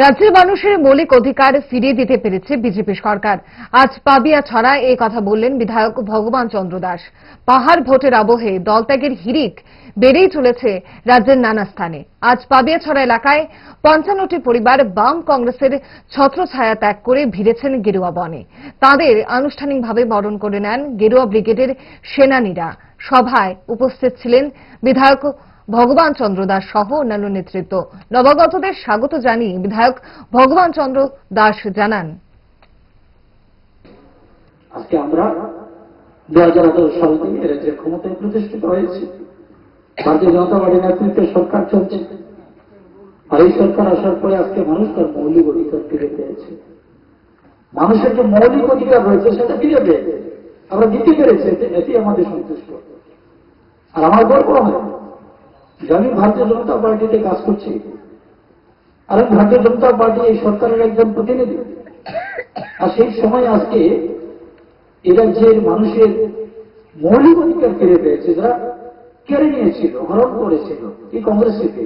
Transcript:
রাজ্যের মানুষের মৌলিক অধিকার ফিরিয়ে দিতে পেরেছে বিজেপি সরকার। আজ পাবিয়াছড়ায় এই কথা বললেন বিধায়ক ভগবান চন্দ্র দাস। পাহাড় ভোটের আবহে দলত্যাগের হিড়িক বেড়েই চলেছে রাজ্যের নানা স্থানে। আজ পাবিয়াছড়া এলাকায় ৫৫টি পরিবার বাম কংগ্রেসের ছত্রছায়া ত্যাগ করে ভিড়েছেন গেরুয়া বনে। তাঁদের আনুষ্ঠানিকভাবে বরণ করে নেন গেরুয়া ব্রিগেডের সেনানীরা। সভায় উপস্থিত ছিলেন বিধায়ক ভগবান চন্দ্র দাস সহ অন্যান্য নেতৃত্ব। নবাগতদের স্বাগত জানিয়ে বিধায়ক ভগবান চন্দ্র দাস জানান, আজকে আমরা 2018 সাল থেকে রাজ্যে ক্ষমতায় প্রতিষ্ঠিত হয়েছে। ভারতীয় জনতা পার্টির নেতৃত্বে সরকার চলছে। আর এই সরকার আসার পরে আজকে মানুষ তার মৌলিক অধিকার ফিরে পেয়েছে। মানুষের যে মৌলিক অধিকার রয়েছে সেটা ফিরে পেয়েছে, আমরা দিতে পেরেছি, এটি আমাদের সন্তুষ্ট। আর আমার গর্ব হয় যে আমি ভারতীয় জনতা পার্টিতে কাজ করছি, আর আমি ভারতীয় জনতা পার্টি এই সরকারের একজন প্রতিনিধি। আর সেই সময় আজকে এই রাজ্যের মানুষের মৌলিক অধিকার ফিরে পেয়েছে, যারা কেড়ে নিয়েছিল, হরণ করেছিল এই কংগ্রেস থেকে।